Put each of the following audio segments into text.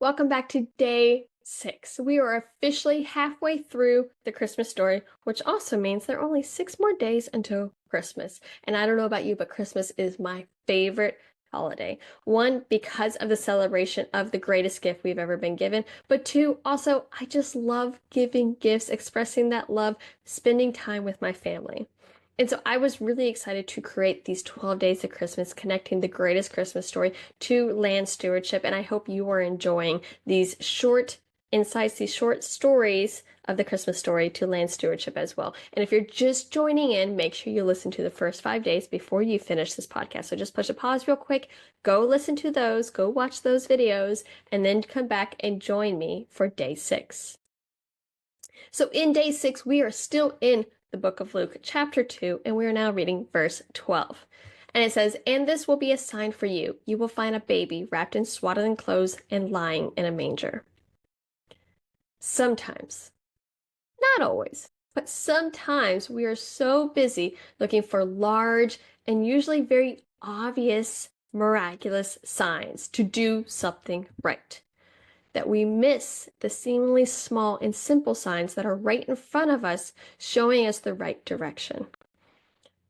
Welcome back to day 6. We are officially halfway through the Christmas story, which also means there are only 6 more days until Christmas. And I don't know about you, but Christmas is my favorite holiday. One, because of the celebration of the greatest gift we've ever been given, but two, also, I just love giving gifts, expressing that love, spending time with my family. And so I was really excited to create these 12 days of Christmas, connecting the greatest Christmas story to land stewardship. And I hope you are enjoying these short insights, these short stories of the Christmas story to land stewardship as well. And if you're just joining in, make sure you listen to the first 5 days before you finish this podcast. So just push a pause real quick, go listen to those, go watch those videos, and then come back and join me for day 6. So in day 6, we are still in the book of Luke, chapter 2, and we are now reading verse 12. And it says, "And this will be a sign for you. You will find a baby wrapped in swaddling clothes and lying in a manger." Sometimes, not always, but sometimes we are so busy looking for large and usually very obvious miraculous signs to do something right, that we miss the seemingly small and simple signs that are right in front of us, showing us the right direction.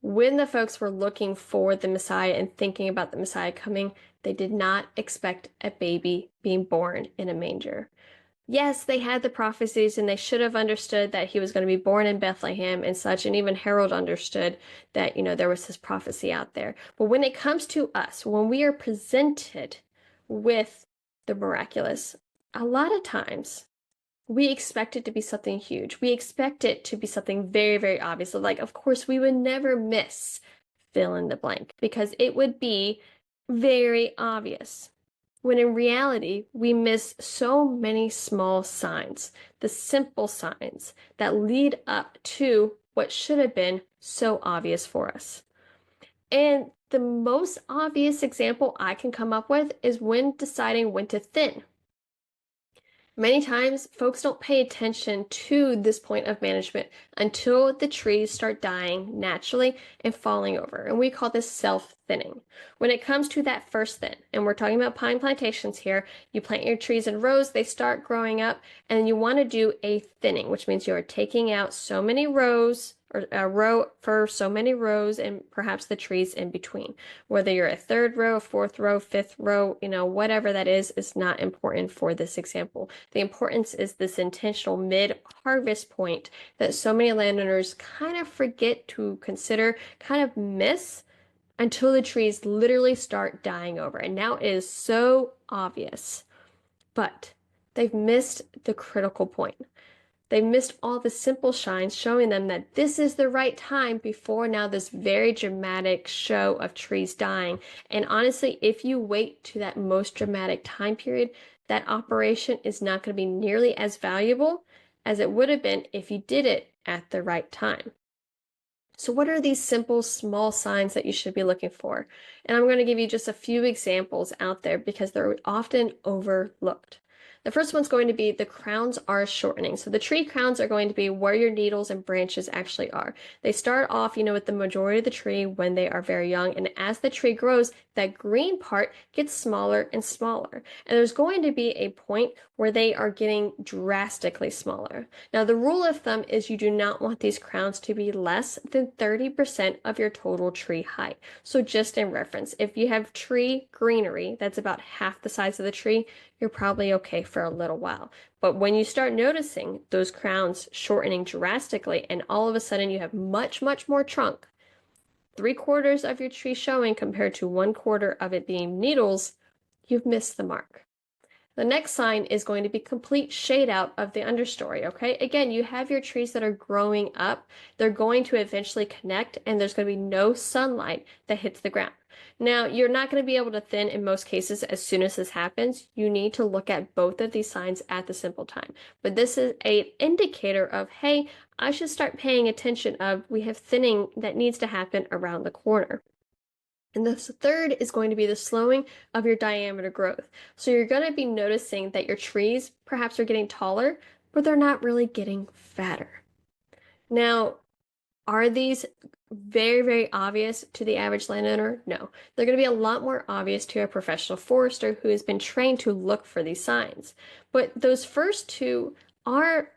When the folks were looking for the Messiah and thinking about the Messiah coming, they did not expect a baby being born in a manger. Yes, they had the prophecies and they should have understood that he was going to be born in Bethlehem and such, and even Harold understood that, there was this prophecy out there. But when it comes to us, when we are presented with the miraculous, a lot of times we expect it to be something huge. We expect it to be something very, very obvious. So, like, of course, we would never miss fill in the blank because it would be very obvious. When in reality, we miss so many small signs, the simple signs that lead up to what should have been so obvious for us. And the most obvious example I can come up with is when deciding when to thin. Many times, folks don't pay attention to this point of management until the trees start dying naturally and falling over. And we call this self-thinning. When it comes to that first thin, and we're talking about pine plantations here, you plant your trees in rows, they start growing up, and you want to do a thinning, which means you are taking out so many rows, or a row for so many rows, and perhaps the trees in between. Whether you're a third row, fourth row, fifth row, whatever that is not important for this example. The importance is this intentional mid-harvest point that so many landowners kind of forget to consider, kind of miss, until the trees literally start dying over. And now it is so obvious, but they've missed the critical point. They missed all the simple shines, showing them that this is the right time before now this very dramatic show of trees dying. And honestly, if you wait to that most dramatic time period, that operation is not going to be nearly as valuable as it would have been if you did it at the right time. So what are these simple, small signs that you should be looking for? And I'm going to give you just a few examples out there because they're often overlooked. The first one's going to be the crowns are shortening. So the tree crowns are going to be where your needles and branches actually are. They start off, with the majority of the tree when they are very young. And as the tree grows, that green part gets smaller and smaller. And there's going to be a point where they are getting drastically smaller. Now, the rule of thumb is you do not want these crowns to be less than 30% of your total tree height. So just in reference, if you have tree greenery, that's about half the size of the tree, you're probably okay for a little while. But when you start noticing those crowns shortening drastically and all of a sudden you have much, much more trunk, 3/4 of your tree showing compared to 1/4 of it being needles, you've missed the mark. The next sign is going to be complete shade out of the understory, okay? Again, you have your trees that are growing up. They're going to eventually connect and there's going to be no sunlight that hits the ground. Now, you're not going to be able to thin in most cases as soon as this happens. You need to look at both of these signs at the simple time. But this is an indicator of, hey, I should start paying attention of we have thinning that needs to happen around the corner. And the third is going to be the slowing of your diameter growth. So you're going to be noticing that your trees perhaps are getting taller, but they're not really getting fatter. Now, Are these very, very obvious to the average landowner? No. They're going to be a lot more obvious to a professional forester who has been trained to look for these signs. But those first two are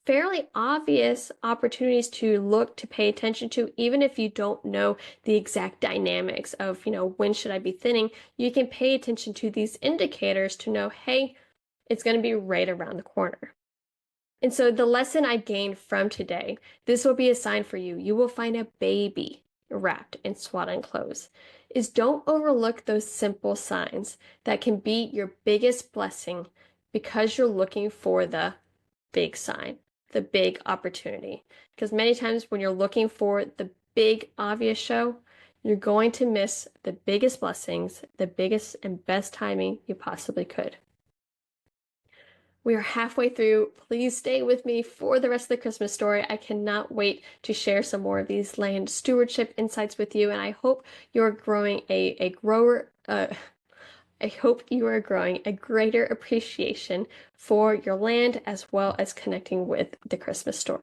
fairly obvious opportunities to look, to pay attention to, even if you don't know the exact dynamics of, when should I be thinning, you can pay attention to these indicators to know, hey, it's going to be right around the corner. And so the lesson I gained from today, this will be a sign for you. You will find a baby wrapped in swaddling clothes. Is don't overlook those simple signs that can be your biggest blessing because you're looking for the big sign, the big opportunity. Because many times when you're looking for the big obvious show, you're going to miss the biggest blessings, the biggest and best timing you possibly could. We are halfway through. Please stay with me for the rest of the Christmas story. I cannot wait to share some more of these land stewardship insights with you, and I hope you're growing a grower. I hope you are growing a greater appreciation for your land as well as connecting with the Christmas story.